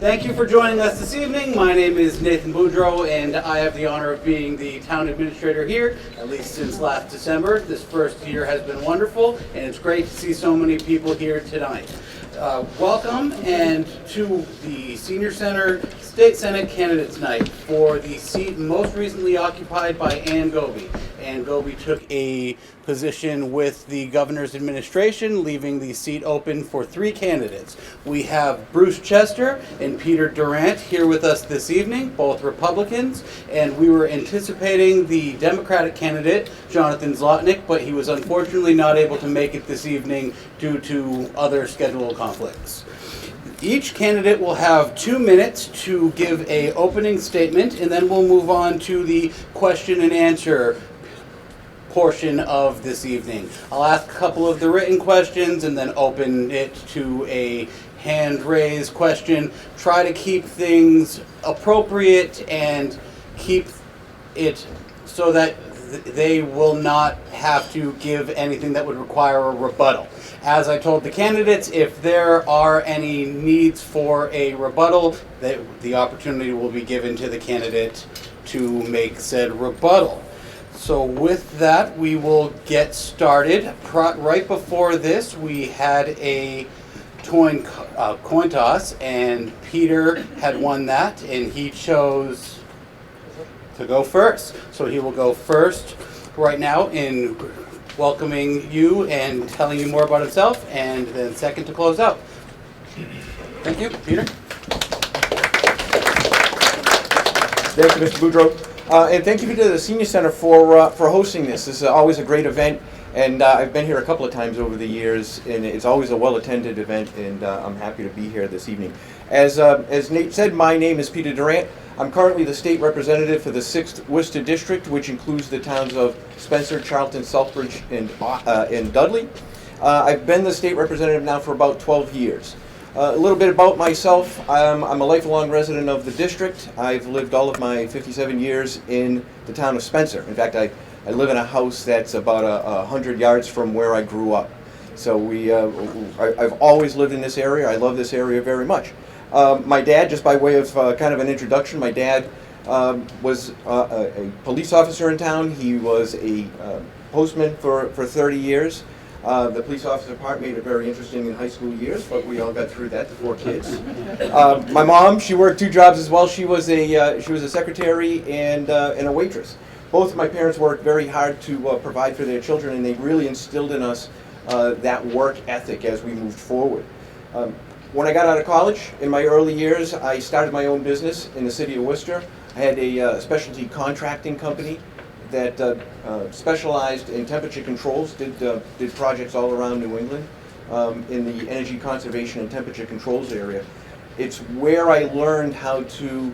Thank you for joining us this evening. My name is Nathan Boudreau, and I have the honor of being the town administrator here, at least since last December. This first year has been wonderful, and it's great to see so many people here tonight. Welcome and to the Senior Center State Senate Candidates Night for the seat most recently occupied by Ann Goby. Ann Goby took a position with the governor's administration, leaving the seat open for 3 candidates. We have Bruce Chester and Peter Durant here with us this evening, both Republicans, and we were anticipating the Democratic candidate, Jonathan Zlotnick, but he was unfortunately not able to make it this evening due to other schedule conflicts. Each candidate will have 2 minutes to give an opening statement, and then we'll move on to the question and answer portion of this evening. I'll ask a couple of the written questions and then open it to a hand-raised question. Try to keep things appropriate and keep it so that they will not have to give anything that would require a rebuttal. As I told the candidates, if there are any needs for a rebuttal, the opportunity will be given to the candidate to make said rebuttal. So with that, we will get started. Right before this, we had a coin toss, and Peter had won that, and he chose to go first. So he will go first right now in welcoming you and telling you more about himself, and then second to close out. Thank you, Peter. Thank you, Mr. Boudreau. And thank you to the Senior Center for hosting this. This is always a great event, and I've been here a couple of times over the years, and it's always a well-attended event, and I'm happy to be here this evening. As Nate said, my name is Peter Durant. I'm currently the state representative for the 6th Worcester District, which includes the towns of Spencer, Charlton, Southbridge, and Dudley. I've been the state representative now for about 12 years. A little bit about myself. I'm a lifelong resident of the district. I've lived all of my 57 years in the town of Spencer. In fact, I live in a house that's about 100 yards from where I grew up. So I've always lived in this area. I love this area very much. My dad, just by way of kind of an introduction, my dad was a police officer in town. He was a postman for 30 years. The police officer part made it very interesting in high school years, but we all got through that, the 4 kids. My mom, she worked 2 jobs as well. She was a secretary and a waitress. Both of my parents worked very hard to provide for their children, and they really instilled in us that work ethic as we moved forward. When I got out of college, in my early years, I started my own business in the city of Worcester. I had a specialty contracting company that specialized in temperature controls, did projects all around New England in the energy conservation and temperature controls area. It's where I learned how to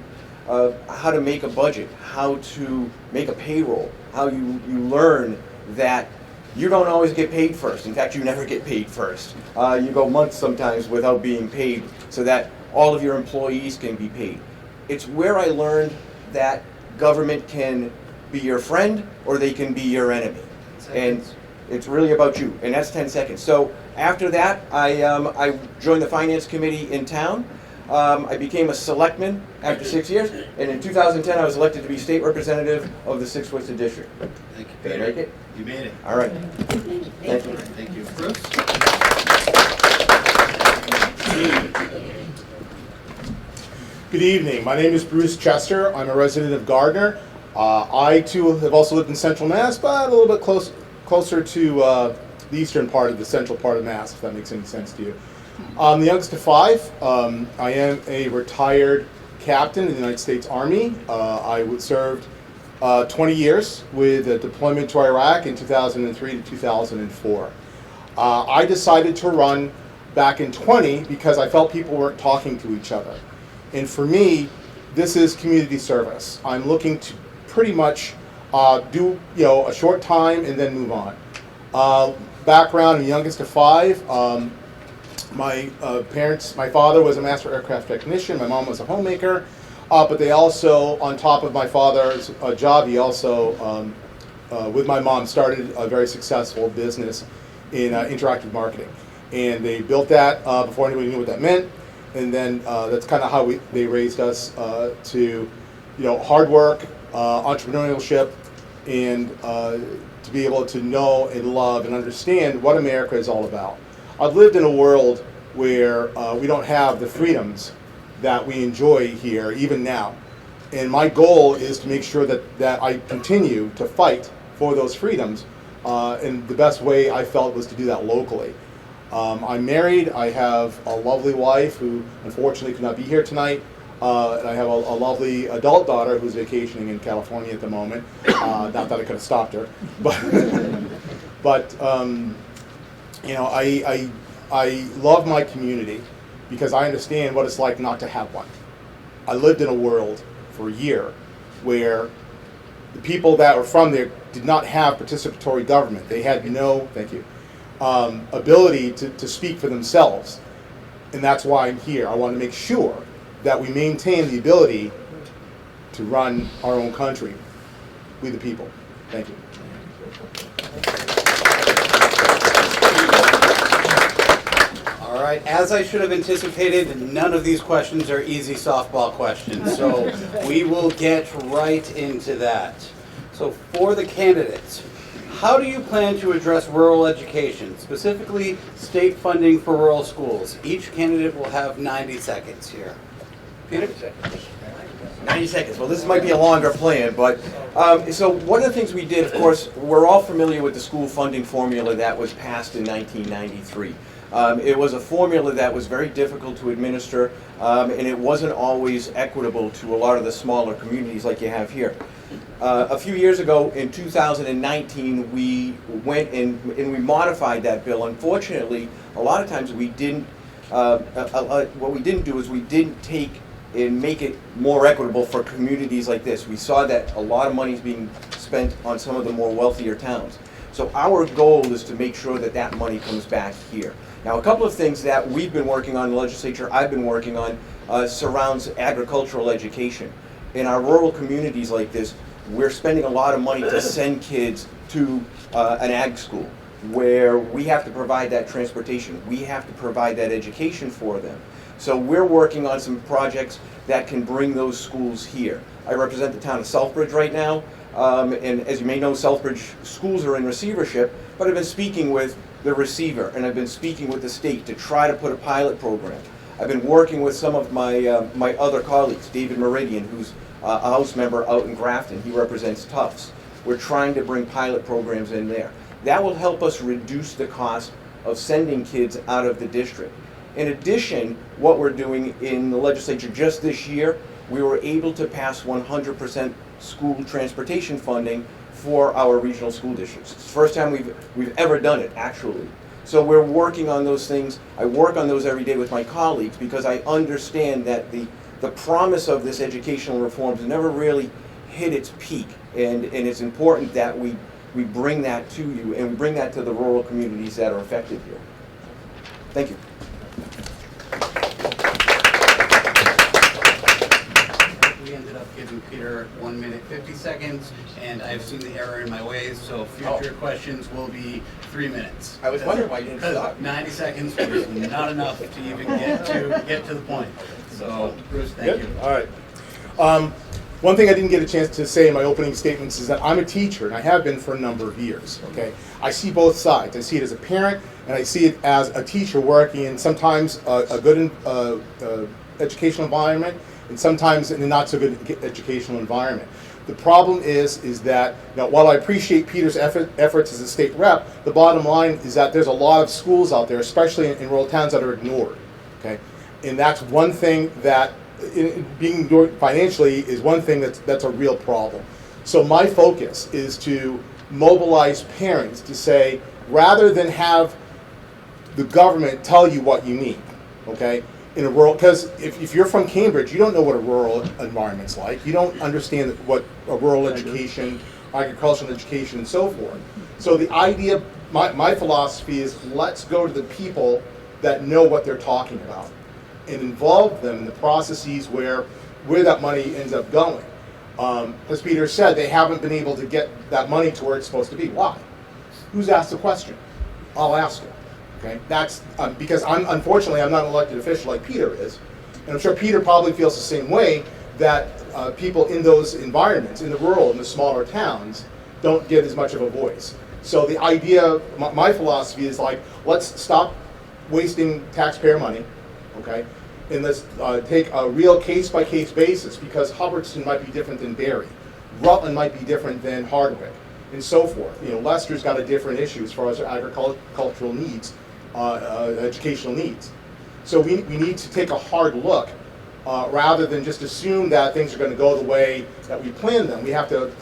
make a budget, how to make a payroll, how you learn that you don't always get paid first. In fact, you never get paid first. You go months sometimes without being paid so that all of your employees can be paid. It's where I learned that government can be your friend or they can be your enemy. And it's really about you, and that's 10 seconds. So after that, I joined the finance committee in town. I became a selectman after 6 years, and in 2010 I was elected to be state representative of the 6th Worcester District. Thank you, Did I Peter. make it? You made it. All right. Thank you. Thank you, Bruce. Good evening. My name is Bruce Chester. I'm a resident of Gardner. I too have also lived in Central Mass, but a little bit closer to the eastern part of the central part of Mass, if that makes any sense to you. I'm the youngest of 5. I am a retired captain in the United States Army. I served 20 years with a deployment to Iraq in 2003 to 2004. I decided to run back in 20 because I felt people weren't talking to each other. And for me, this is community service. I'm looking to pretty much do a short time and then move on. Background, I'm the youngest of 5. My father was a master aircraft technician. My mom was a homemaker. But they also, on top of my father's job, he also, with my mom, started a very successful business in interactive marketing. And they built that before anybody knew what that meant. and then that's kind of how they raised us to, hard work, entrepreneurship, and to be able to know and love and understand what America is all about. I've lived in a world where we don't have the freedoms that we enjoy here, even now. And my goal is to make sure that I continue to fight for those freedoms, and the best way I felt was to do that locally. I'm married. I have a lovely wife who unfortunately could not be here tonight. And I have a lovely adult daughter who's vacationing in California at the moment. Not that I could have stopped her, but I love my community because I understand what it's like not to have one. I lived in a world for a year where the people that were from there did not have participatory government. They had no, thank you, ability to speak for themselves. And that's why I'm here. I want to make sure that we maintain the ability to run our own country. We the people. Thank you. All right, as I should have anticipated, none of these questions are easy softball questions, so we will get right into that. So for the candidates, how do you plan to address rural education, specifically state funding for rural schools? Each candidate will have 90 seconds here. Peter? 90 seconds. Well, this might be a longer plan, but so one of the things we did, of course, we're all familiar with the school funding formula that was passed in 1993. It was a formula that was very difficult to administer, and it wasn't always equitable to a lot of the smaller communities like you have here. A few years ago, in 2019, we went and we modified that bill. Unfortunately, a lot of times we didn't. What we didn't do is we didn't take and make it more equitable for communities like this. We saw that a lot of money is being spent on some of the more wealthier towns. So our goal is to make sure that that money comes back here. Now, a couple of things that we've been working on in the legislature, I've been working on, surrounds agricultural education. In our rural communities like this, we're spending a lot of money to send kids to an ag school where we have to provide that transportation. We have to provide that education for them. So we're working on some projects that can bring those schools here. I represent the town of Southbridge right now, and as you may know, Southbridge schools are in receivership, but I've been speaking with the receiver, and I've been speaking with the state to try to put a pilot program. I've been working with some of my, my other colleagues, David Meridian, who's a House member out in Grafton. He represents Tufts. We're trying to bring pilot programs in there. That will help us reduce the cost of sending kids out of the district. In addition, what we're doing in the legislature just this year, we were able to pass 100% school transportation funding for our regional school districts. It's the first time we've ever done it, actually. So we're working on those things. I work on those every day with my colleagues because I understand that the promise of this educational reform has never really hit its peak, and it's important that we bring that to you and we bring that to the rural communities that are affected here. Thank you. We ended up giving Peter 1 minute 50 seconds, and I've seen the error in my ways, so future questions will be 3 minutes. I was wondering why you didn't stop. 90 seconds was not enough to even get to the point. So, Bruce, thank you. All right. One thing I didn't get a chance to say in my opening statements is that I'm a teacher, and I have been for a number of years. Okay, I see both sides. I see it as a parent, and I see it as a teacher working in sometimes a good educational environment, and sometimes in a not so good educational environment. The problem is that while I appreciate Peter's efforts as a state rep, the bottom line is that there's a lot of schools out there, especially in rural towns, that are ignored. Okay, and that's one thing that being ignored financially is one thing that's a real problem. So my focus is to mobilize parents to say, rather than have the government tell you what you need, okay, in a rural, because if you're from Cambridge, you don't know what a rural environment's like. You don't understand what a rural education, agricultural education, and so forth. So the idea, my philosophy is, let's go to the people that know what they're talking about and involve them in the processes where that money ends up going. As Peter said, they haven't been able to get that money to where it's supposed to be. Why? Who's asked the question? I'll ask it. Okay, that's because unfortunately I'm not an elected official like Peter is, and I'm sure Peter probably feels the same way, that people in those environments, in the rural, in the smaller towns, don't get as much of a voice. So the idea, my philosophy is like, let's stop wasting taxpayer money, okay, and let's take a real case-by-case basis, because Hubbardston might be different than Barry, Rutland might be different than Hardwick, and so forth. You know, Leicester's got a different issue as far as their agricultural needs, educational needs. So we need to take a hard look, rather than just assume that things are going to go the way that we planned them. We have to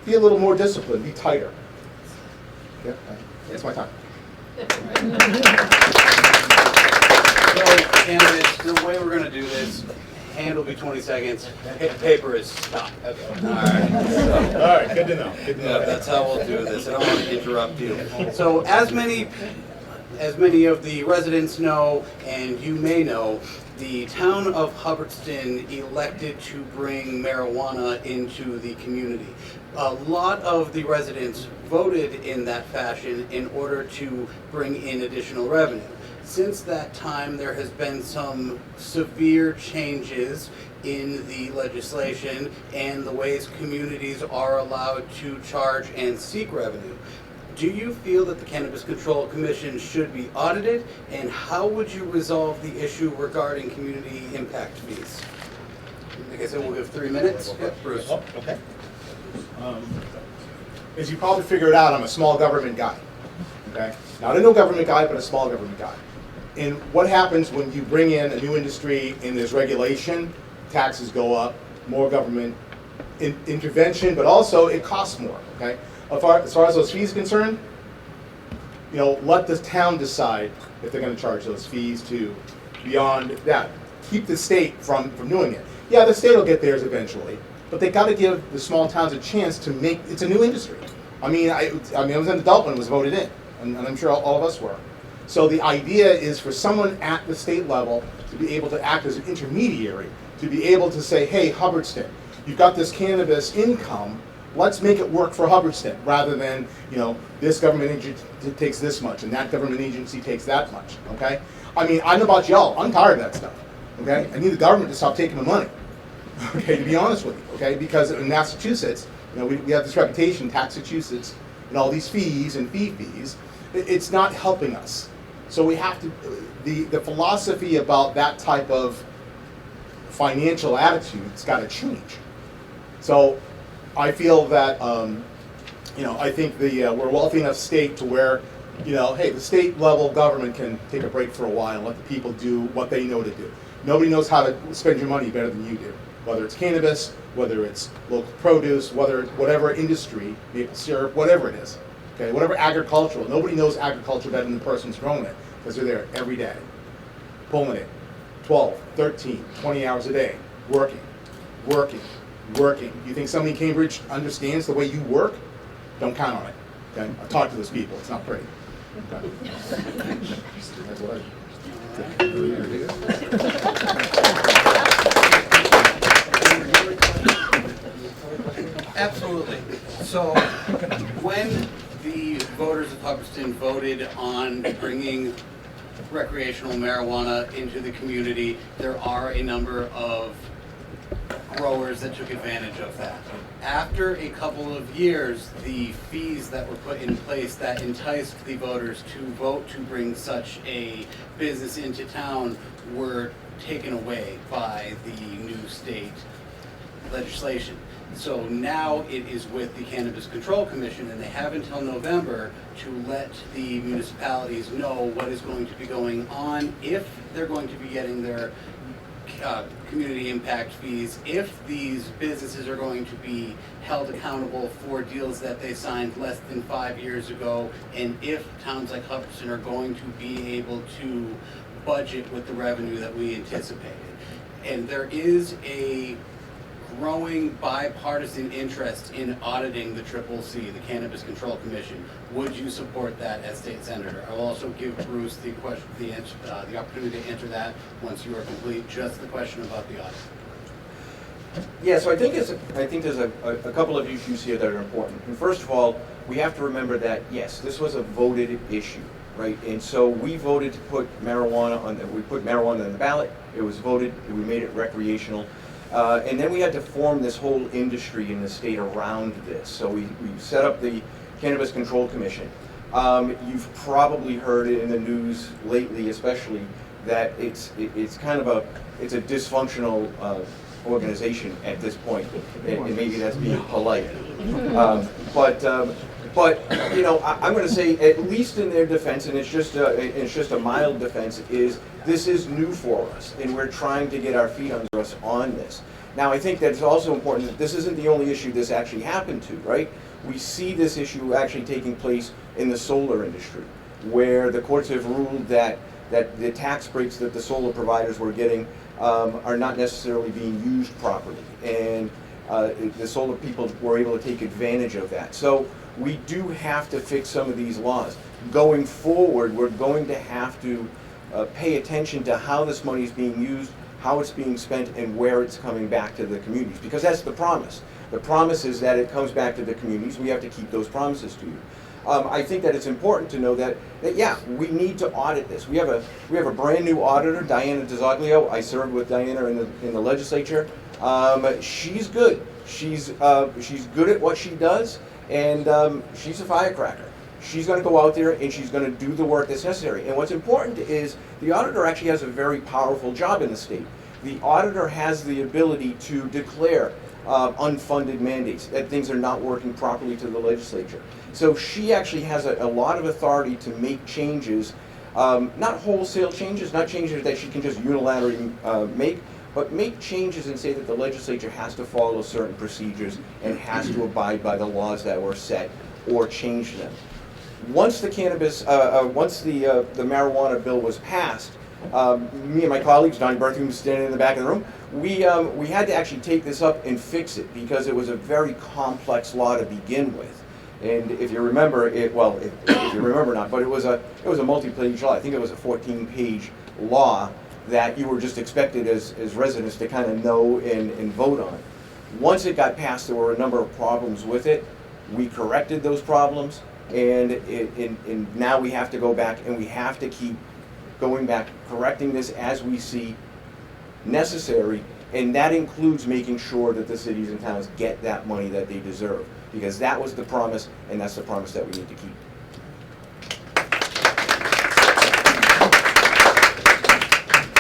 be a little more disciplined, be tighter. Yeah, that's my time. So, candidates, the way we're going to do this, hand will be 20 seconds, paper is stop. Okay. All right. All right, good to know. Good to know. Yeah, that's how we'll do this. I don't want to interrupt you. So, as many of the residents know, and you may know, the town of Hubbardston elected to bring marijuana into the community. A lot of the residents voted in that fashion in order to bring in additional revenue. Since that time, there has been some severe changes in the legislation and the ways communities are allowed to charge and seek revenue. Do you feel that the Cannabis Control Commission should be audited, and how would you resolve the issue regarding community impact fees? Like I said, we'll give 3 minutes. Yep, Bruce. Oh, okay. As you probably figured out, I'm a small government guy. Okay, not a no government guy, but a small government guy. And what happens when you bring in a new industry and there's regulation, taxes go up, more government intervention, but also it costs more. Okay. As far as those fees are concerned, you know, let the town decide if they're going to charge those fees to beyond that. Keep the state from doing it. Yeah, the state will get theirs eventually, but they got to give the small towns a chance to make. It's a new industry. I mean, I was in adult when it was voted in, and I'm sure all of us were. So the idea is for someone at the state level to be able to act as an intermediary, to be able to say, hey, Hubbardston, you've got this cannabis income. Let's make it work for Hubbardston, rather than, you know, this government agency takes this much and that government agency takes that much, okay? I mean, I know about y'all, I'm tired of that stuff, okay? I need the government to stop taking my money, okay, to be honest with you, okay? Because in Massachusetts, you know, we have this reputation, Taxachusetts, and all these fees and fees, it's not helping us. So we have to, the philosophy about that type of financial attitude's got to change. So I feel that, you know, I think we're a wealthy enough state to where, you know, hey, the state level government can take a break for a while and let the people do what they know to do. Nobody knows how to spend your money better than you do, whether it's cannabis, whether it's local produce, whatever industry, maple syrup, whatever it is, okay, whatever agricultural. Nobody knows agriculture better than the person who's growing it, because they're there every day, pulling it, 12, 13, 20 hours a day, working. You think somebody in Cambridge understands the way you work? Don't count on it. Okay? I've talked to those people. It's not pretty. Okay. That's what Absolutely. So, when the voters of Hubbardston voted on bringing recreational marijuana into the community, there are a number of growers that took advantage of that. After a couple of years, the fees that were put in place that enticed the voters to vote to bring such a business into town were taken away by the new state legislation. So now it is with the Cannabis Control Commission, and they have until November to let the municipalities know what is going to be going on, if they're going to be getting their community impact fees, if these businesses are going to be held accountable for deals that they signed less than 5 years ago, and if towns like Hubbardston are going to be able to budget with the revenue that we anticipated. And there is a growing bipartisan interest in auditing the CCC, the Cannabis Control Commission. Would you support that as state senator? I will also give Bruce the opportunity to answer that once you are complete. Just the question about the audit. Yeah, so I think there's a couple of issues here that are important. And first of all, we have to remember that, yes, this was a voted issue, right? And so we voted to put marijuana we put marijuana on the ballot. It was voted, we made it recreational. And then we had to form this whole industry in the state around this. So we set up the Cannabis Control Commission. You've probably heard it in the news lately, especially, that it's kind of a dysfunctional organization at this point, and maybe that's being polite. But you know, I'm going to say, at least in their defense, and it's just a mild defense, is this is new for us, and we're trying to get our feet under us on this. Now, I think that it's also important that this isn't the only issue this actually happened to, right? We see this issue actually taking place in the solar industry, where the courts have ruled that the tax breaks that the solar providers were getting are not necessarily being used properly, and the solar people were able to take advantage of that. So we do have to fix some of these laws. Going forward, we're going to have to pay attention to how this money is being used, how it's being spent, and where it's coming back to the communities, because that's the promise. The promise is that it comes back to the communities. We have to keep those promises to you. I think that it's important to know that yeah, we need to audit this. We have a brand new auditor, Diana DiZoglio. I served with Diana in the legislature. She's good. She's good at what she does, and she's a firecracker. She's going to go out there and she's going to do the work that's necessary. And what's important is the auditor actually has a very powerful job in the state. The auditor has the ability to declare unfunded mandates, that things are not working properly to the legislature. So she actually has a lot of authority to make changes, not wholesale changes, not changes that she can just unilaterally make, but make changes and say that the legislature has to follow certain procedures and has to abide by the laws that were set or change them. Once the the marijuana bill was passed, me and my colleagues, Donnie Berthing was standing in the back of the room, we had to actually take this up and fix it because it was a very complex law to begin with. And if you remember it, well, if you remember not, but it was a multi-page law. I think it was a 14-page law that you were just expected as residents to kind of know and vote on. Once it got passed, there were a number of problems with it. We corrected those problems, and now we have to go back and we have to keep going back, correcting this as we see necessary, and that includes making sure that the cities and towns get that money that they deserve, because that was the promise, and that's the promise that we need to keep.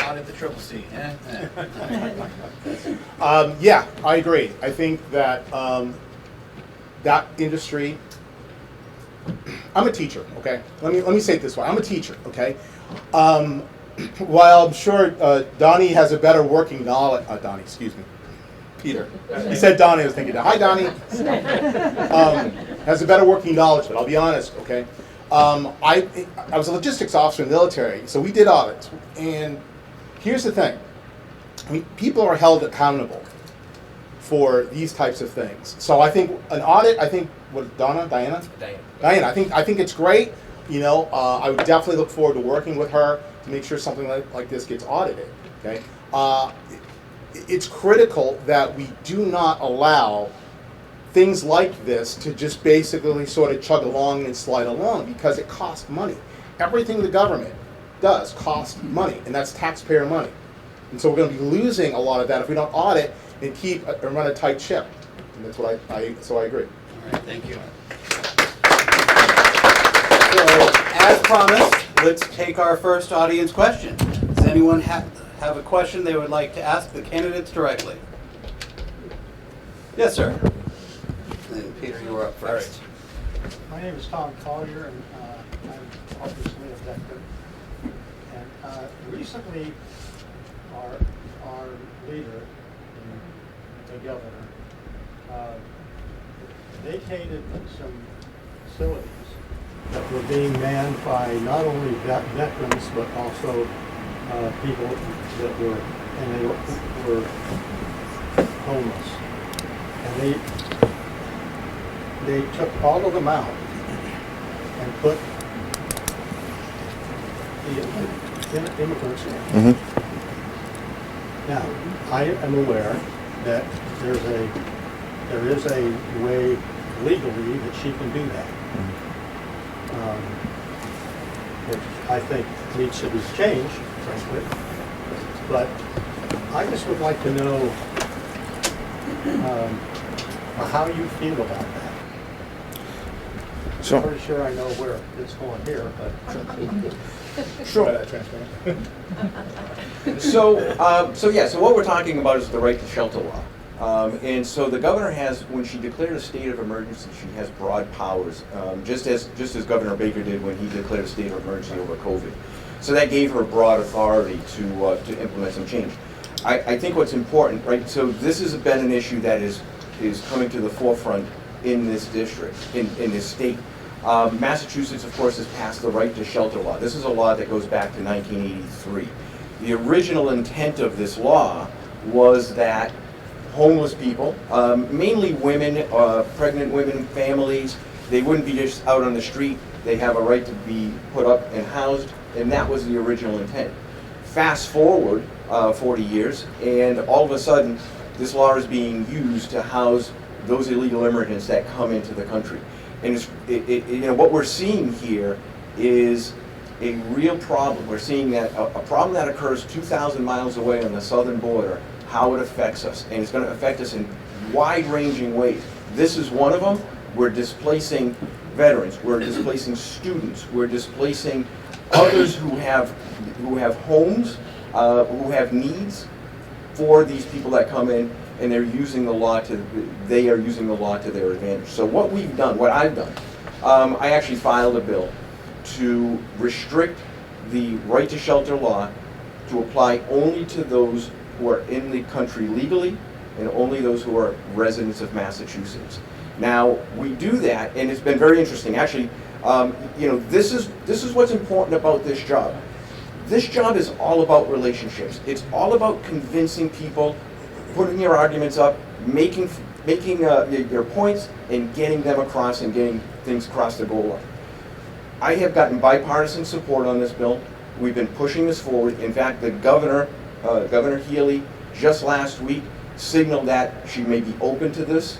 Audit the Triple C. Yeah, I agree. I think that that industry. I'm a teacher, okay? Let me say it this way. I'm a teacher, okay? While I'm sure Donnie has a better working knowledge, Donnie, excuse me, Peter. He said Donnie, I was thinking, hi Donnie. Has a better working knowledge, but I'll be honest, okay? I was a logistics officer in the military, so we did audits. And here's the thing. I mean, people are held accountable for these types of things. So I think an audit, Diana, I think it's great. You know, I would definitely look forward to working with her to make sure something like this gets audited. Okay, it's critical that we do not allow things like this to just basically sort of chug along and slide along, because it costs money. Everything the government does costs money, and that's taxpayer money. And so we're going to be losing a lot of that if we don't audit and keep and run a tight ship. And that's what I agree. All right, thank you. So, as promised, let's take our first audience question. Does anyone have a question they would like to ask the candidates directly? Yes, sir. And Peter, you were up first. My name is Tom Collier, and I'm obviously a veteran. And recently, our leader, the governor, vacated some facilities that were being manned by not only veterans but also people that were homeless, and they took all of them out and put the immigrants in. Mm-hmm. Now, I am aware that there is a way legally that she can do that. which I think needs to be changed, frankly. But I just would like to know how you feel about that. I'm So, pretty sure I know where it's going here, but sure. Transparent. So what we're talking about is the right to shelter law. And so the governor has, when she declared a state of emergency, she has broad powers, just as Governor Baker did when he declared a state of emergency over COVID. So that gave her broad authority to implement some change. I think what's important, right? So this has been an issue that is coming to the forefront in this district, in this state. Massachusetts, of course, has passed the right to shelter law. This is a law that goes back to 1983. The original intent of this law was that homeless people, mainly women, pregnant women, families, they wouldn't be just out on the street. They have a right to be put up and housed, and that was the original intent. Fast forward 40 years, and all of a sudden, this law is being used to house those illegal immigrants that come into the country. And what we're seeing here is a real problem. We're seeing that a problem that occurs 2,000 miles away on the southern border, how it affects us. And it's going to affect us in wide-ranging ways. This is one of them. We're displacing veterans. We're displacing students. We're displacing others who have homes, who have needs for these people that come in, and they are using the law to their advantage. So what we've done, what I've done, I actually filed a bill to restrict the right to shelter law to apply only to those who are in the country legally and only those who are residents of Massachusetts. Now, we do that, and it's been very interesting. Actually, this is what's important about this job. This job is all about relationships. It's all about convincing people, putting your arguments up, making your points, and getting them across and getting things across the goal line. I have gotten bipartisan support on this bill. We've been pushing this forward. In fact, the Governor Healy, just last week, signaled that she may be open to this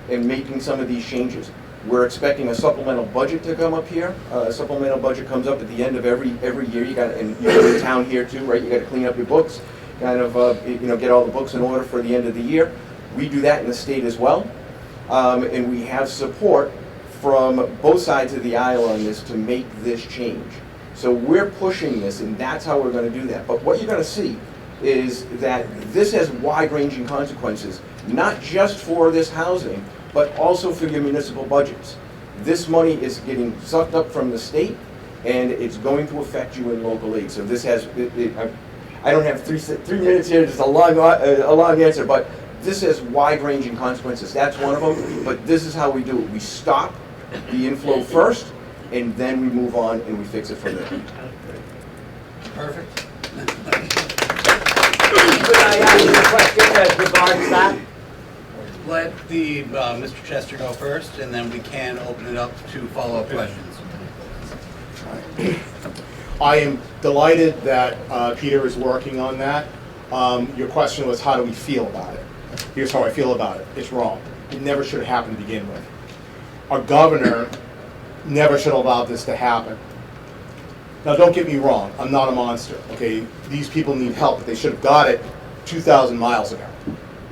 and making some of these changes. We're expecting a supplemental budget to come up here. A supplemental budget comes up at the end of every year. You got the town here too, right? You got to clean up your books, kind of get all the books in order for the end of the year. We do that in the state as well, and we have support from both sides of the aisle on this to make this change. So we're pushing this, and that's how we're going to do that. But what you're going to see is that this has wide-ranging consequences, not just for this housing, but also for your municipal budgets. This money is getting sucked up from the state, and it's going to affect you in local aid. So this has, I don't have 3 minutes here, just a long answer, but this has wide-ranging consequences. That's one of them, but this is how we do it. We stop the inflow first, and then we move on and we fix it from there. Perfect. Could I ask you a question as regards that? Let the Mr. Chester go first, and then we can open it up to follow-up questions. I am delighted that Peter is working on that. Your question was, how do we feel about it? Here's how I feel about it. It's wrong. It never should have happened to begin with. Our governor never should have allowed this to happen. Now, don't get me wrong. I'm not a monster, okay? These people need help, but they should have got it 2,000 miles ago,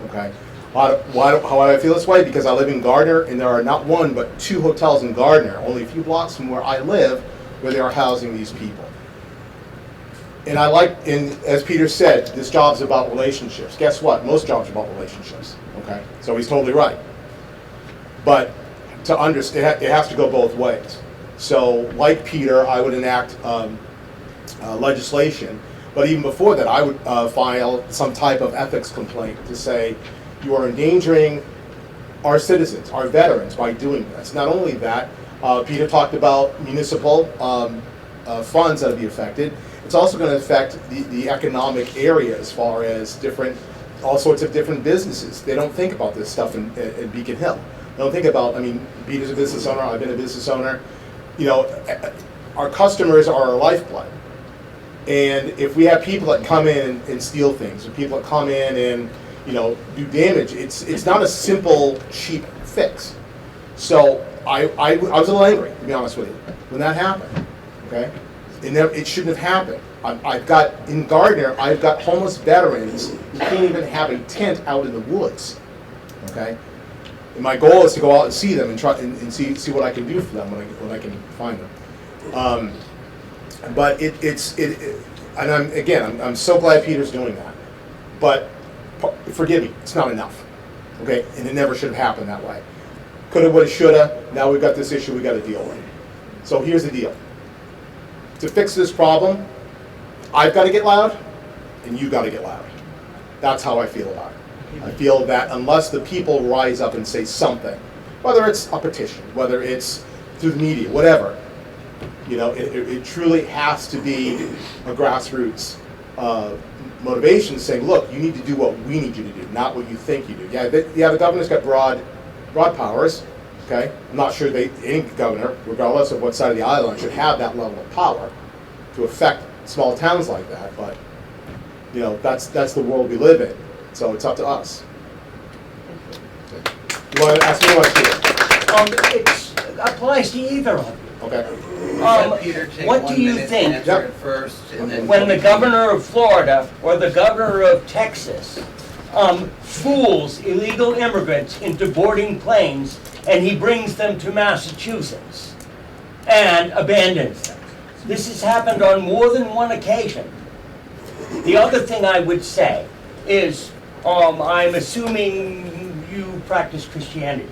okay? How do I feel this way? Because I live in Gardner, and there are not one, but 2 hotels in Gardner, only a few blocks from where I live, where they are housing these people. And as Peter said, this job's about relationships. Guess what? Most jobs are about relationships, okay? So he's totally right. But to understand, it has to go both ways. So, like Peter, I would enact legislation, but even before that, I would file some type of ethics complaint to say, you are endangering our citizens, our veterans, by doing this. Not only that, Peter talked about municipal funds that will be affected. It's also going to affect the economic area as far as all sorts of different businesses. They don't think about this stuff in Beacon Hill. They don't think about, Peter's a business owner, I've been a business owner. Our customers are our lifeblood. And if we have people that come in and steal things, or people that come in and do damage, it's not a simple, cheap fix. So I was a little angry, to be honest with you, when that happened. Okay, It shouldn't have happened. I've got, in Gardner, I've got homeless veterans who can't even have a tent out in the woods, okay? And my goal is to go out and see them and try and see what I can do for them when I can find them. But and I'm so glad Peter's doing that. But forgive me, it's not enough, okay? And it never should have happened that way. Coulda, woulda, shoulda. Now we've got this issue we got to deal with. So here's the deal. To fix this problem, I've got to get loud, and you've got to get loud. That's how I feel about it. I feel that unless the people rise up and say something, whether it's a petition, whether it's through the media, whatever, you know, it truly has to be a grassroots motivation saying, look, you need to do what we need you to do, not what you think you do. Yeah, the governor's got broad powers. Okay, I'm not sure any governor, regardless of what side of the aisle, should have that level of power to affect small towns like that. But you know, that's the world we live in. So it's up to us. You want to ask me what? It applies to either of you. Okay. Peter, take What 1 do you minute to think? answer it first, and then When the governor of Florida or the governor of Texas fools illegal immigrants into boarding planes and he brings them to Massachusetts and abandons them. This has happened on more than one occasion. The other thing I would say is, I'm assuming you practice Christianity.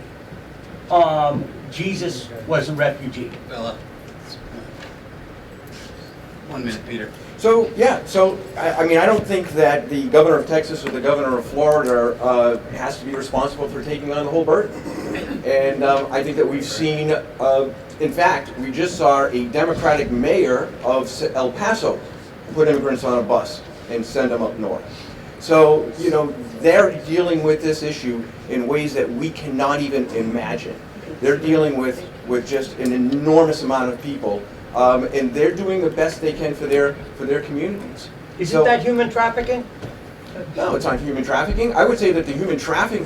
Jesus was a refugee. Bella. 1 minute, Peter. So, yeah, I mean, I don't think that the governor of Texas or the governor of Florida has to be responsible for taking on the whole burden. And I think that we've seen, in fact, we just saw a Democratic mayor of El Paso put immigrants on a bus and send them up north. So, you know, they're dealing with this issue in ways that we cannot even imagine. They're dealing with just an enormous amount of people. And they're doing the best they can for their communities. Isn't that human trafficking? No, it's not human trafficking. I would say that the human trafficking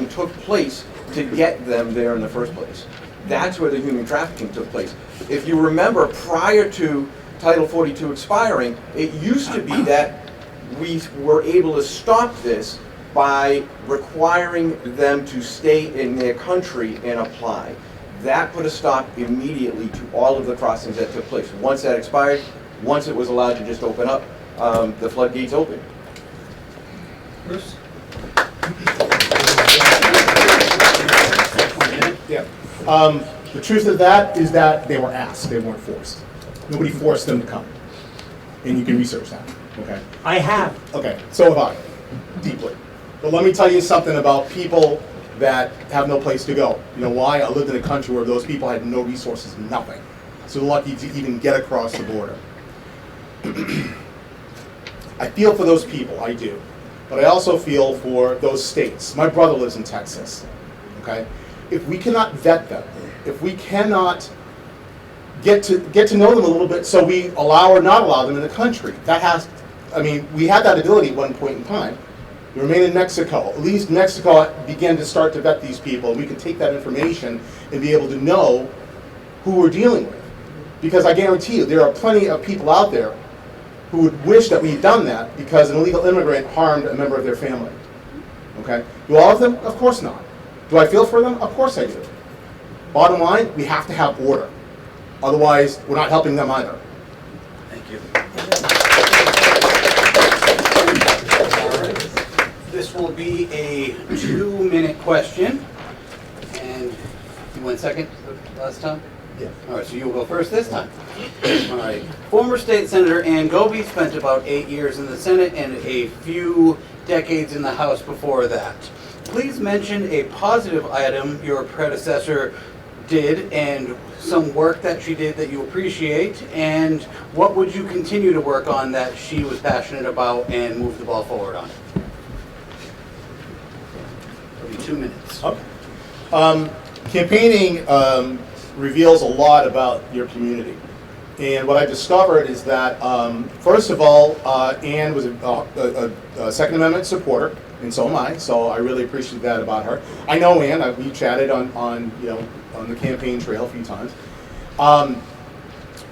took place to get them there in the first place. That's where the human trafficking took place. If you remember, prior to Title 42 expiring, it used to be that we were able to stop this by requiring them to stay in their country and apply. That put a stop immediately to all of the crossings that took place. Once that expired, once it was allowed to just open up, the floodgates opened. Bruce? Yeah. The truth of that is that they were asked, they weren't forced. Nobody forced them to come. And you can research that, okay? I have. Okay, so have I, deeply. But let me tell you something about people that have no place to go. You know why? I lived in a country where those people had no resources, nothing. So they're lucky to even get across the border. I feel for those people, I do. But I also feel for those states. My brother lives in Texas, okay? If we cannot vet them, if we cannot get to know them a little bit so we allow or not allow them in the country, we had that ability at one point in time. We remain in Mexico. At least Mexico began to start to vet these people. We could take that information and be able to know who we're dealing with. Because I guarantee you, there are plenty of people out there who would wish that we had done that because an illegal immigrant harmed a member of their family. Okay? Do all of them? Of course not. Do I feel for them? Of course I do. Bottom line, we have to have order. Otherwise, we're not helping them either. Thank you. This will be a 2-minute question. And you went second last time? Yeah. All right, so you'll go first this time. All right. Former State Senator Ann Goby spent about 8 years in the Senate and a few decades in the House before that. Please mention a positive item your predecessor did and some work that she did that you appreciate, and what would you continue to work on that she was passionate about and move the ball forward on? It'll be 2 minutes. Okay. Campaigning reveals a lot about your community. And what I discovered is that, first of all, Ann was a Second Amendment supporter, and so am I. So I really appreciate that about her. I know Ann. We chatted on the campaign trail a few times.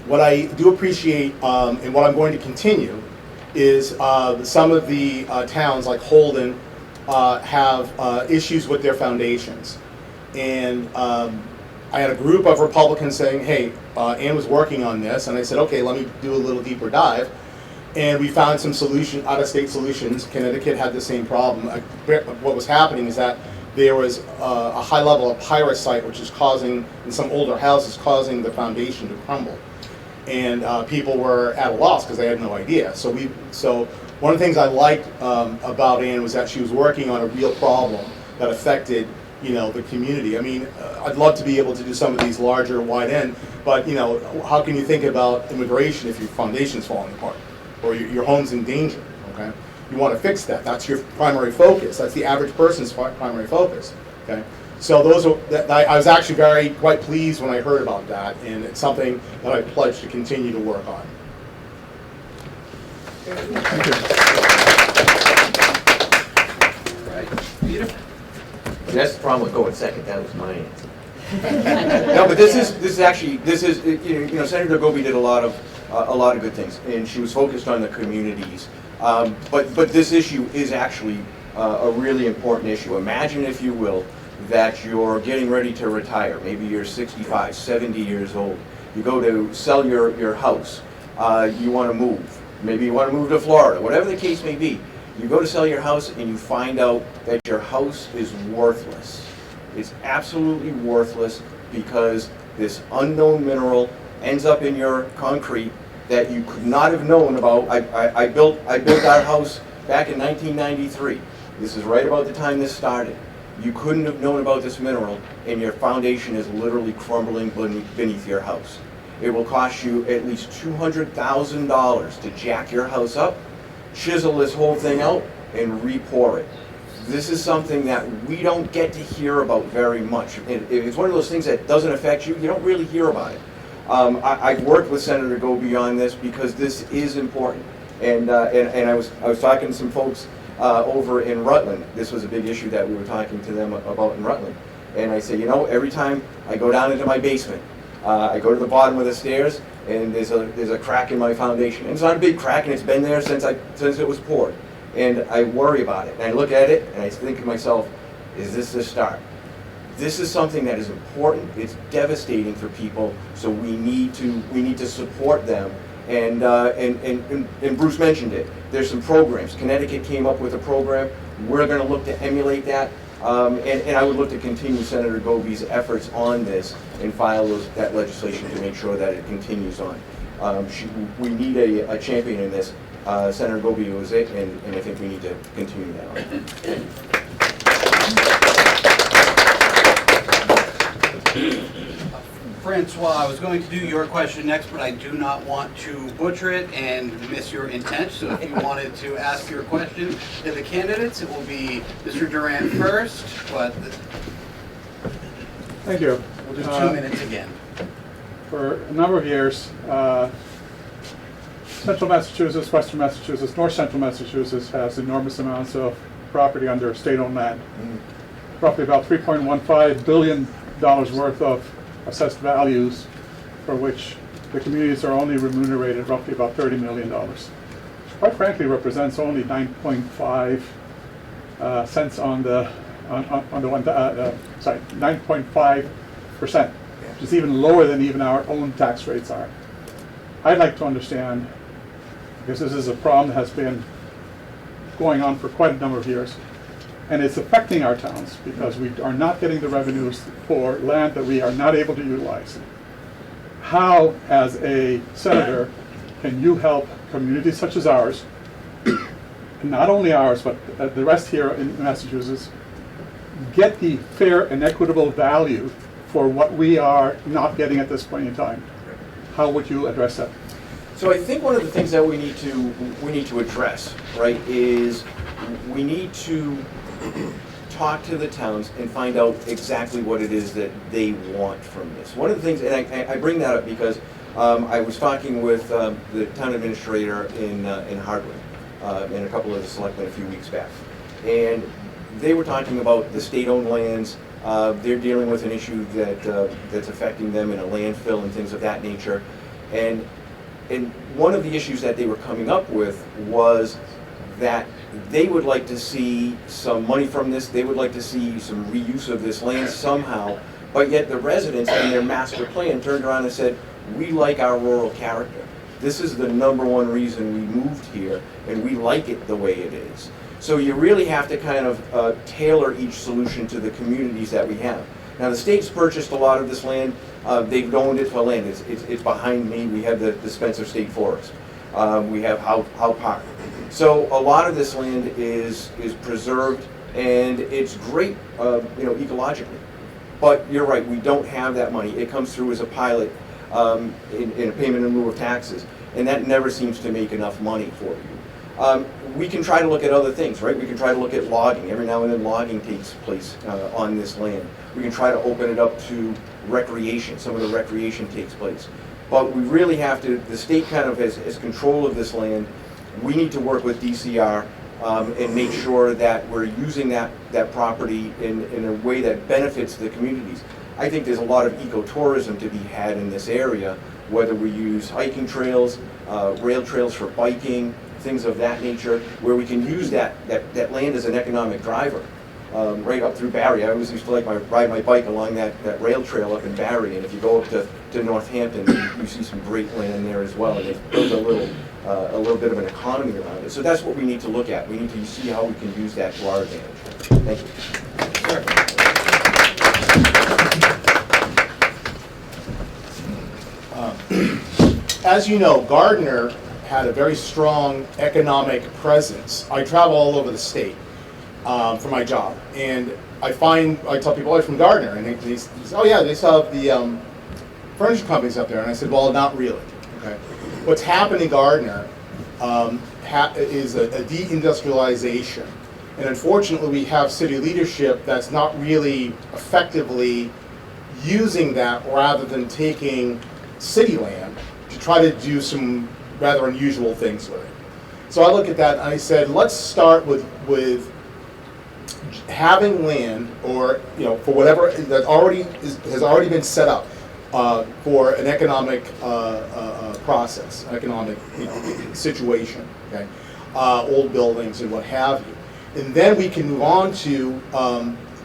what I do appreciate, and what I'm going to continue, is some of the towns like Holden have issues with their foundations. And I had a group of Republicans saying, hey, Ann was working on this, and I said, okay, let me do a little deeper dive. And we found some out-of-state solutions. Connecticut had the same problem. What was happening is that there was a high level of pyrite, which is causing, in some older houses, causing the foundation to crumble. And people were at a loss because they had no idea. So one of the things I liked about Ann was that she was working on a real problem that affected, the community. I mean, I'd love to be able to do some of these larger, wide end, but how can you think about immigration if your foundation's falling apart or your home's in danger? Okay, you want to fix that. That's your primary focus. That's the average person's primary focus. Okay. So I was actually quite pleased when I heard about that, and it's something that I pledge to continue to work on. Thank you. Right. Peter? That's the problem with going second. That was my answer. No, but this is actually Senator Gobi did a lot of good things, and she was focused on the communities. But this issue is actually a really important issue. Imagine, if you will, that you're getting ready to retire. Maybe you're 65, 70 years old. You go to sell your house. You want to move. Maybe you want to move to Florida. Whatever the case may be, you go to sell your house and you find out that your house is worthless. It's absolutely worthless because this unknown mineral ends up in your concrete that you could not have known about. I built our house back in 1993. This is right about the time this started. You couldn't have known about this mineral, and your foundation is literally crumbling beneath your house. It will cost you at least $200,000 to jack your house up, chisel this whole thing out, and re-pour it. This is something that we don't get to hear about very much. It's one of those things that doesn't affect you. You don't really hear about it. I've worked with Senator Gobi on this because this is important. And I was talking to some folks over in Rutland. This was a big issue that we were talking to them about in Rutland. And I say, every time I go down into my basement, I go to the bottom of the stairs, and there's a crack in my foundation. And it's not a big crack, and it's been there since it was poured. And I worry about it. And I look at it, and I think to myself, is this the start? This is something that is important. It's devastating for people, so we need to support them. And Bruce mentioned it. There's some programs. Connecticut came up with a program. We're going to look to emulate that. And I would look to continue Senator Gobi's efforts on this and file that legislation to make sure that it continues on. We need a champion in this. Senator Gobi was it, and I think we need to continue that on. Francois, I was going to do your question next, but I do not want to butcher it and miss your intent. So if you wanted to ask your question to the candidates, it will be Mr. Duran first, but Thank you. we'll do 2 minutes again. For a number of years, Central Massachusetts, Western Massachusetts, North Central Massachusetts has enormous amounts of property under state-owned land. Roughly about $3.15 billion worth of assessed values, for which the communities are only remunerated roughly about $30 million. Quite frankly, represents only 9.5 cents on the 9.5%, which is even lower than even our own tax rates are. I'd like to understand, because this is a problem that has been going on for quite a number of years, and it's affecting our towns because we are not getting the revenues for land that we are not able to utilize. How, as a senator, can you help communities such as ours, not only ours, but the rest here in Massachusetts, get the fair and equitable value for what we are not getting at this point in time? How would you address that? So I think one of the things that we need to address, right, is we need to talk to the towns and find out exactly what it is that they want from this. One of the things, and I bring that up because I was talking with the town administrator in Hardwick and a couple of the selectmen a few weeks back, and they were talking about the state-owned lands. They're dealing with an issue that's affecting them in a landfill and things of that nature. And one of the issues that they were coming up with was that they would like to see some money from this, they would like to see some reuse of this land somehow, but yet the residents in their master plan turned around and said, we like our rural character. This is the #1 reason we moved here, and we like it the way it is. So you really have to kind of tailor each solution to the communities that we have. Now, the state's purchased a lot of this land. They've owned it for land. It's behind me. We have the Spencer State Forest. We have Howe Park. So a lot of this land is preserved, and it's great, ecologically. But you're right, we don't have that money. It comes through as a pilot in a payment in lieu of taxes, and that never seems to make enough money for you. We can try to look at other things, right? We can try to look at logging. Every now and then logging takes place on this land. We can try to open it up to recreation. Some of the recreation takes place. But we really have to, the state kind of has control of this land. We need to work with DCR and make sure that we're using that property in a way that benefits the communities. I think there's a lot of ecotourism to be had in this area, whether we use hiking trails, rail trails for biking, things of that nature, where we can use that land as an economic driver. Right up through Barry. I always used to like ride my bike along that rail trail up in Barry, and if you go up to Northampton, you see some great land there as well, and they've built a little bit of an economy around it. So that's what we need to look at. We need to see how we can use that to our advantage. Thank you. Sure. As you know, Gardner had a very strong economic presence. I travel all over the state for my job, and I tell people I'm from Gardner, and they say, oh yeah, they still have the furniture companies up there, and I said, well, not really. Okay, what's happened in Gardner is a deindustrialization, and unfortunately, we have city leadership that's not really effectively using that, rather than taking city land to try to do some rather unusual things with it. So I look at that and I said, let's start with having land, or for whatever that has already been set up for an economic process, economic situation. Okay, old buildings and what have you, and then we can move on to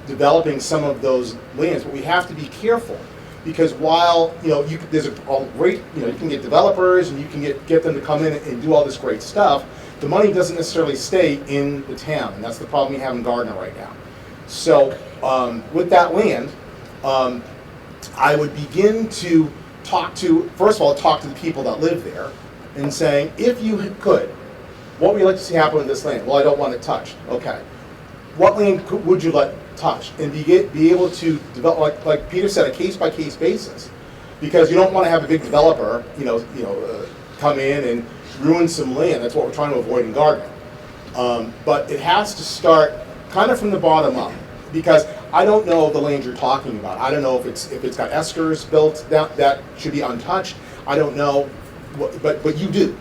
developing some of those lands. But we have to be careful, because while there's a great you can get developers and you can get them to come in and do all this great stuff, the money doesn't necessarily stay in the town, and that's the problem we have in Gardner right now. So with that land, I would begin to first of all, talk to the people that live there, and saying, if you could, what would you like to see happen with this land? Well, I don't want it touched. Okay. What land would you like touched? And be able to develop, like Peter said, a case-by-case basis, because you don't want to have a big developer, come in and ruin some land. That's what we're trying to avoid in Gardner. But it has to start kind of from the bottom up, because I don't know the land you're talking about. I don't know if it's got eskers built that should be untouched. I don't know, but you do.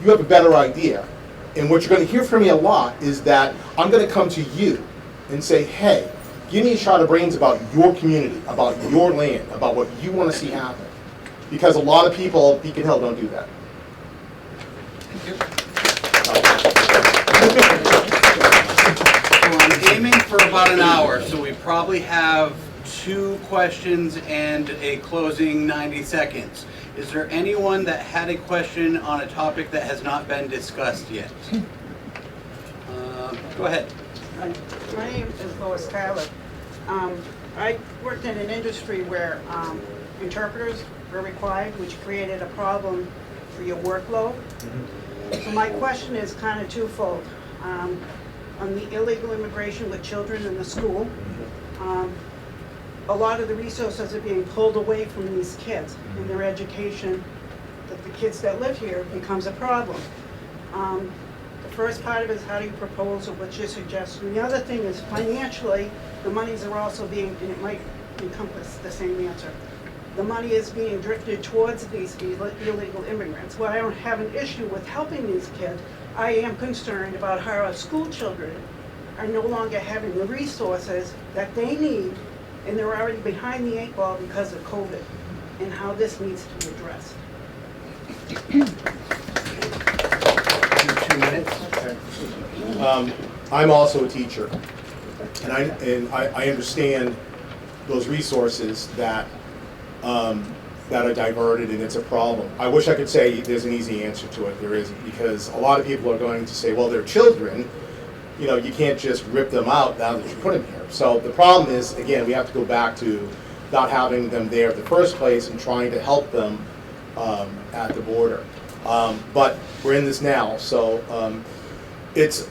You have a better idea. And what you're going to hear from me a lot is that I'm going to come to you and say, hey, give me a shot of brains about your community, about your land, about what you want to see happen. Because a lot of people at Beacon Hill don't do that. Well, I'm aiming for about an hour, so we probably have 2 questions and a closing 90 seconds. Is there anyone that had a question on a topic that has not been discussed yet? Go ahead. My name is Lois Tyler. I worked in an industry where interpreters were required, which created a problem for your workload. So my question is kind of twofold. On the illegal immigration with children in the school, a lot of the resources are being pulled away from these kids in their education, that the kids that live here becomes a problem. The first part of it is, how do you propose, or what's your suggestion? The other thing is, financially, the monies are also being, and it might encompass the same answer, the money is being drifted towards these illegal immigrants. Well, I don't have an issue with helping these kids. I am concerned about how our school children are no longer having the resources that they need, and they're already behind the 8 ball because of COVID, and how this needs to be addressed. 2 minutes. I'm also a teacher, and I understand those resources that that are diverted, and it's a problem. I wish I could say there's an easy answer to it. There isn't, because a lot of people are going to say, well, they're children. You know, you can't just rip them out now that you put them here. So the problem is, again, we have to go back to not having them there in the first place and trying to help them at the border. But we're in this now, so it's,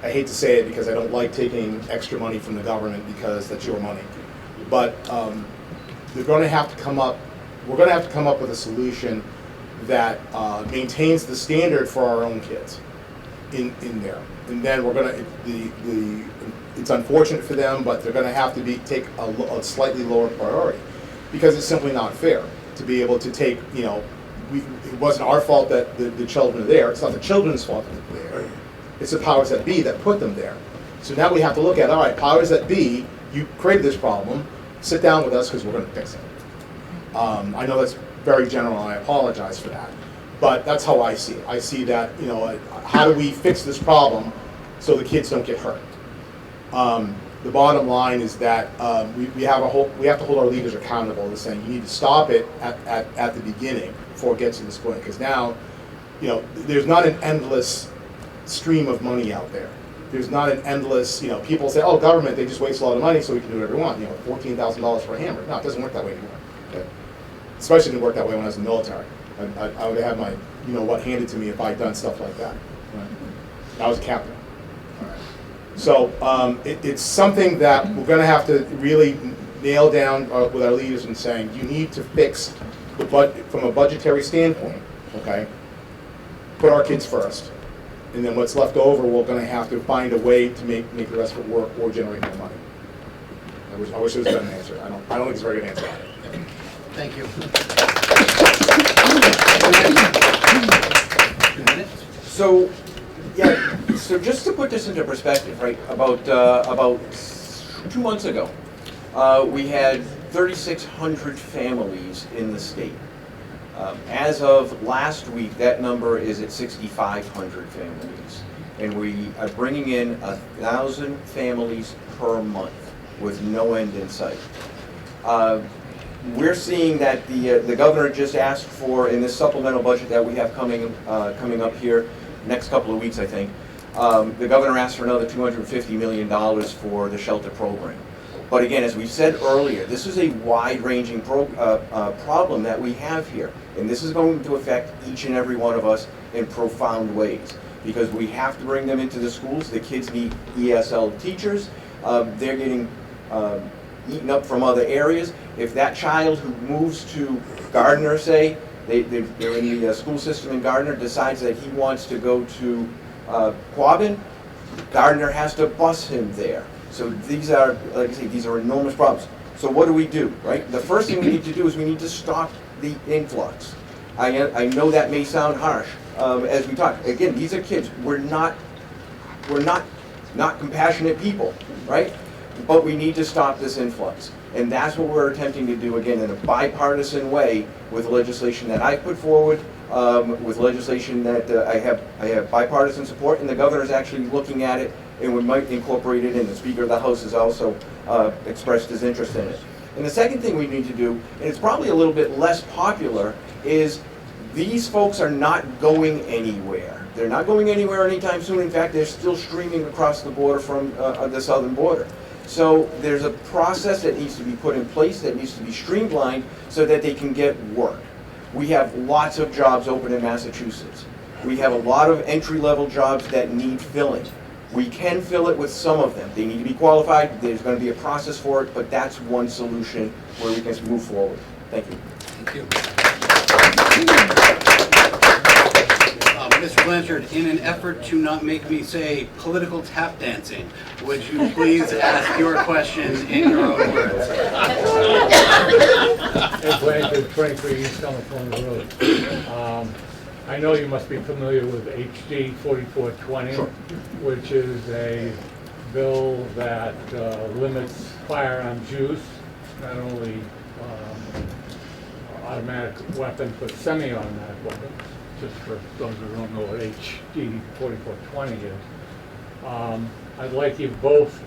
I hate to say it because I don't like taking extra money from the government because that's your money. But they're going to have to come up, we're going to have to come up with a solution that maintains the standard for our own kids in there. And then we're going to, it's unfortunate for them, but they're going to have to take a slightly lower priority, because it's simply not fair to be able to take, you know, it wasn't our fault that the children are there. It's not the children's fault that they're there. It's the powers that be that put them there. So now we have to look at, all right, powers that be, you created this problem, sit down with us because we're going to fix it. I know that's very general, and I apologize for that. But that's how I see it. I see that, you know, how do we fix this problem so the kids don't get hurt? The bottom line is that we have to hold our leaders accountable to saying you need to stop it at the beginning before it gets to this point. Because now, you know, there's not an endless stream of money out there. There's not an endless, you know, people say, oh, government, they just waste a lot of money so we can do whatever we want. You know, $14,000 for a hammer. No, it doesn't work that way anymore. Okay? Especially didn't work that way when I was in the military. I would have my, you know, what handed to me if I'd done stuff like that. Right? I was a captain. So it's something that we're going to have to really nail down with our leaders and saying, you need to fix the budget from a budgetary standpoint, okay? Put our kids first. And then what's left over, we're going to have to find a way to make the rest of it work or generate more money. I wish there was a better answer. I don't think it's a very good answer. Thank you. 2 minutes. So, yeah, so just to put this into perspective, right, about 2 months ago, we had 3,600 families in the state. As of last week, that number is at 6,500 families. And we are bringing in 1,000 families per month with no end in sight. We're seeing that the governor just asked for, in this supplemental budget that we have coming up here, next couple of weeks, I think, the governor asked for another $250 million for the shelter program. But again, as we said earlier, this is a wide-ranging problem that we have here. And this is going to affect each and every one of us in profound ways. Because we have to bring them into the schools. The kids need ESL teachers. They're getting eaten up from other areas. If that child who moves to Gardner, say, they're in the school system in Gardner, decides that he wants to go to Quabbin, Gardner has to bus him there. So these are, like I say, these are enormous problems. So what do, right? The first thing we need to do is we need to stop the influx. I know that may sound harsh as we talk. Again, these are kids. We're not compassionate people, right? But we need to stop this influx. And that's what we're attempting to do, again, in a bipartisan way with legislation that I put forward, with legislation that I have bipartisan support, and the governor's actually looking at it, and we might incorporate it in. The Speaker of the House has also expressed his interest in it. And the second thing we need to do, and it's probably a little bit less popular, is these folks are not going anywhere. They're not going anywhere anytime soon. In fact, they're still streaming across the border from the southern border. So there's a process that needs to be put in place, that needs to be streamlined so that they can get work. We have lots of jobs open in Massachusetts. We have a lot of entry-level jobs that need filling. We can fill it with some of them. They need to be qualified. There's going to be a process for it, but that's one solution where we can move forward. Thank you. Thank you. Mr. Blanchard, in an effort to not make me say political tap dancing, would you please ask your question in your own words? Ed Blanchard, 23 East California Road. I know you must be familiar with HD 4420, Sure. which is a bill that limits firearms use, not only automatic weapons, but semi-automatic weapons. just for those who don't know what HD 4420 is. I'd like you both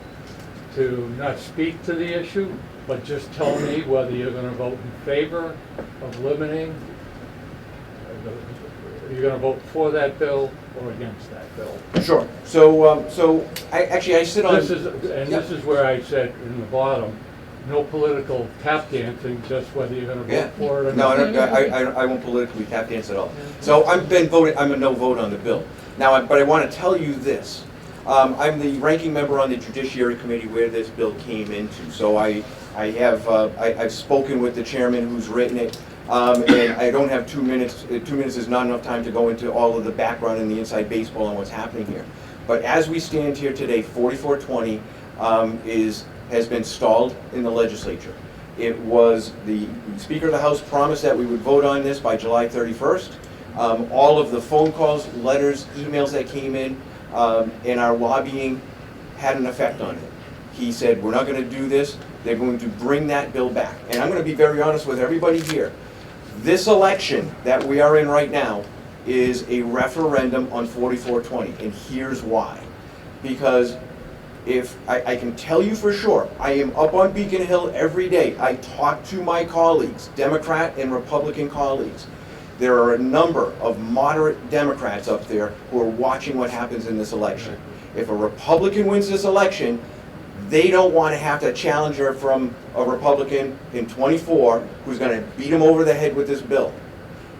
to not speak to the issue, but just tell me whether you're going to vote in favor of limiting, you're going to vote for that bill or against that bill. Sure. So I sit on. This is where I said in the bottom, no political tap dancing, just whether you're going to Yeah. vote for it or No, not. I won't politically tap dance at all. So I'm a no vote on the bill. Now, but I want to tell you this. I'm the ranking member on the Judiciary Committee where this bill came into. So I've spoken with the chairman who's written it. And I don't have 2 minutes. 2 minutes is not enough time to go into all of the background and the inside baseball and what's happening here. But as we stand here today, 4420 has been stalled in the legislature. It was the Speaker of the House promised that we would vote on this by July 31st. All of the phone calls, letters, emails that came in, and our lobbying had an effect on it. He said, we're not going to do this. They're going to bring that bill back. And I'm going to be very honest with everybody here. This election that we are in right now is a referendum on 4420, and here's why. Because if I can tell you for sure, I am up on Beacon Hill every day. I talk to my colleagues, Democrat and Republican colleagues. There are a number of moderate Democrats up there who are watching what happens in this election. If a Republican wins this election, they don't want to have to challenge her from a Republican in 24 who's going to beat them over the head with this bill.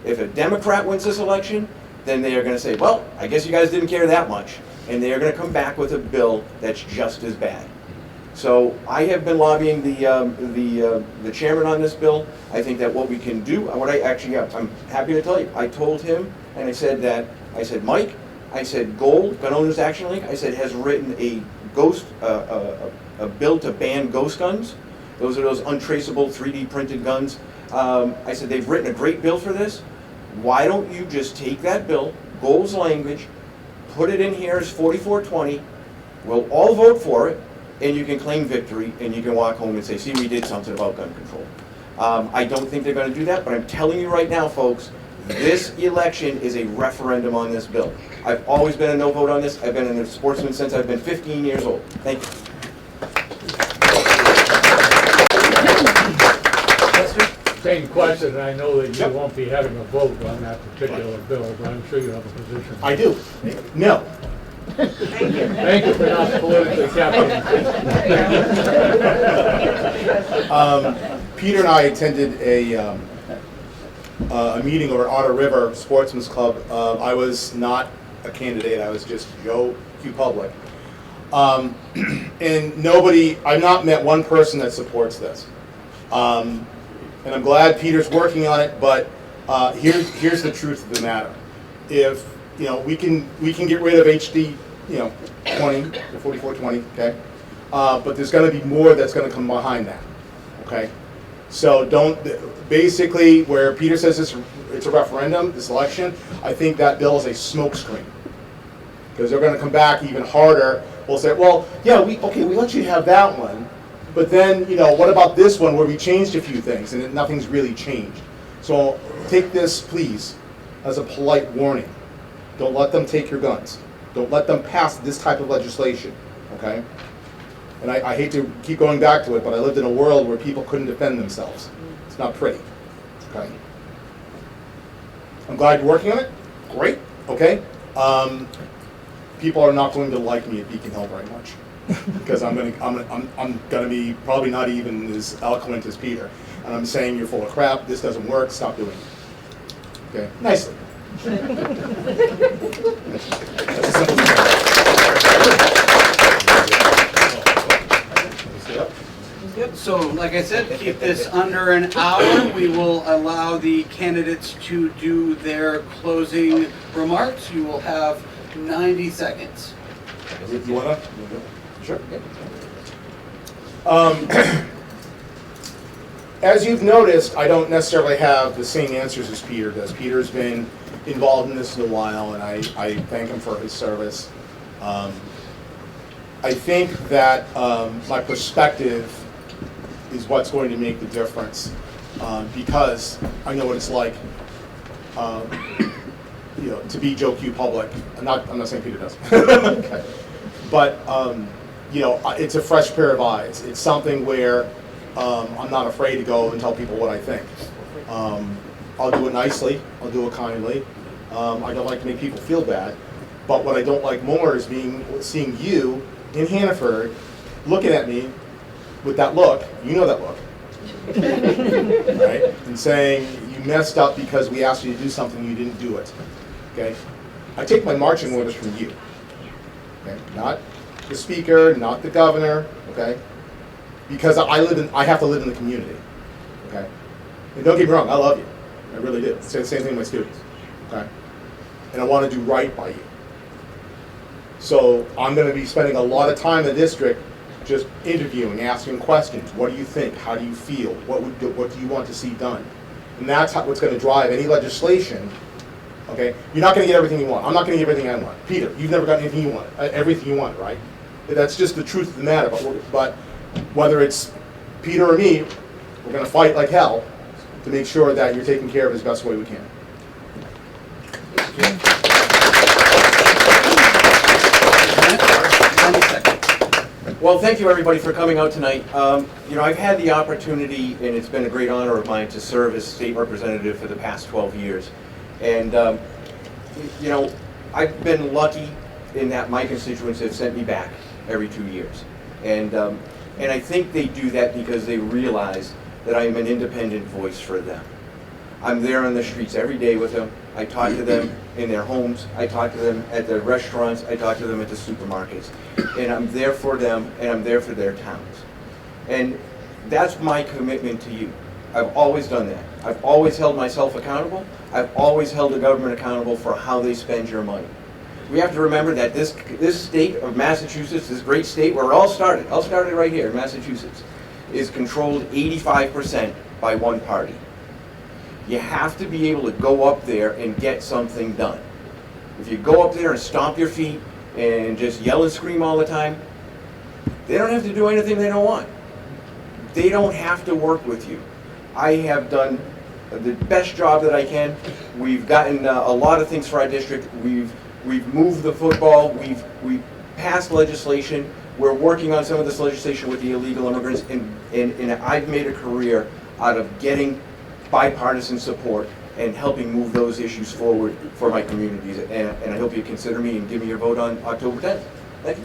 If a Democrat wins this election, then they are going to say, well, I guess you guys didn't care that much. And they are going to come back with a bill that's just as bad. So I have been lobbying the chairman on this bill. I think that what we can do, I'm happy to tell you, I told him, and I said, Mike, I said, Gold, Gun Owners Action League, I said, has written a bill to ban ghost guns. Those are those untraceable 3D printed guns. I said, they've written a great bill for this. Why don't you just take that bill, Gold's language, put it in here as 4420, we'll all vote for it, and you can claim victory, and you can walk home and say, see, we did something about gun control. I don't think they're going to do that, but I'm telling you right now, folks, this election is a referendum on this bill. I've always been a no vote on this. I've been a sportsman since I've been 15 years old. Thank you. Same question, and I know that you won't be having a vote on that particular bill, but I'm sure you have a position. I do. No. Thank you for not politically tapping. Peter and I attended a meeting over at Otter River Sportsman's Club. I was not a candidate. I was just Joe Q Public. And I've not met one person that supports this. And I'm glad Peter's working on it, but here's the truth of the matter. If we can get rid of HD 20, the 4420, okay? But there's going to be more that's going to come behind that, okay? So basically where Peter says it's a referendum, this election, I think that bill is a smokescreen. Because they're going to come back even harder. We'll say, well, yeah, we let you have that one. But then, what about this one where we changed a few things and nothing's really changed? So take this, please, as a polite warning. Don't let them take your guns. Don't let them pass this type of legislation, okay? And I hate to keep going back to it, but I lived in a world where people couldn't defend themselves. It's not pretty, okay? I'm glad you're working on it. Great, okay? People are not going to like me at Beacon Hill very much. Because I'm gonna be probably not even as eloquent as Peter, and I'm saying you're full of crap. This doesn't work. Stop doing it. Okay, nicely. That's a simple Yep, so like I said, keep this under an hour. We will allow the candidates to do their closing remarks. You will have 90 seconds. You wanna? Sure. As you've noticed, I don't necessarily have the same answers as Peter does. Peter's been involved in this in a while, and I thank him for his service. I think that my perspective is what's going to make the difference, because I know what it's like. to be Joe Q public. I'm not saying Peter does. Okay. But, it's a fresh pair of eyes. It's something where I'm not afraid to go and tell people what I think. I'll do it nicely. I'll do it kindly. I don't like to make people feel bad. But what I don't like more is seeing you in Hannaford looking at me with that look. You know that look. Right? And saying, you messed up because we asked you to do something, you didn't do it. Okay? I take my marching orders from you. Okay? Not the speaker, not the governor, okay? Because I have to live in the community. Okay? And don't get me wrong, I love you. I really do. I say the same thing to my students. Okay? And I want to do right by you. So I'm going to be spending a lot of time in the district just interviewing, asking questions. What do you think? How do you feel? What do you want to see done? And that's what's going to drive any legislation. Okay, you're not going to get everything you want. I'm not going to get everything I want. Peter, you've never gotten anything you want, everything you want, right? That's just the truth of the matter. But whether it's Peter or me, we're going to fight like hell to make sure that you're taken care of as best way we can. Well, thank you everybody for coming out tonight. I've had the opportunity, and it's been a great honor of mine to serve as state representative for the past 12 years. And, I've been lucky in that my constituents have sent me back every 2 years. And I think they do that because they realize that I am an independent voice for them. I'm there on the streets every day with them. I talk to them in their homes. I talk to them at the restaurants. I talk to them at the supermarkets. And I'm there for them, and I'm there for their towns. And that's my commitment to you. I've always done that. I've always held myself accountable. I've always held the government accountable for how they spend your money. We have to remember that this state of Massachusetts, this great state where it all started right here in Massachusetts, is controlled 85% by one party. You have to be able to go up there and get something done. If you go up there and stomp your feet and just yell and scream all the time, they don't have to do anything they don't want. They don't have to work with you. I have done the best job that I can. We've gotten a lot of things for our district. We've moved the football. We've passed legislation. We're working on some of this legislation with the illegal immigrants, and I've made a career out of getting bipartisan support and helping move those issues forward for my communities. And I hope you consider me and give me your vote on October 10th. Thank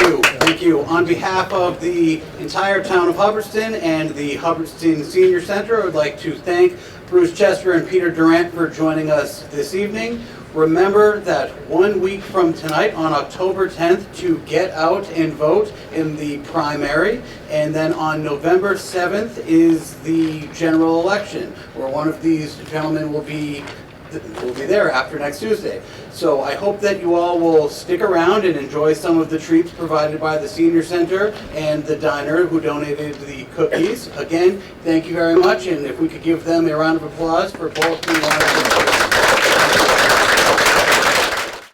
you. Thank you. On behalf of the entire town of Hubbardston and the Hubbardston Senior Center, I would like to thank Bruce Chester and Peter Durant for joining us this evening. Remember that 1 week from tonight, on October 10th, to get out and vote in the primary. And then on November 7th is the general election, where one of these gentlemen will be there after next Tuesday. So I hope that you all will stick around and enjoy some of the treats provided by the Senior Center and the diner who donated the cookies. Again, thank you very much, and if we could give them a round of applause for both the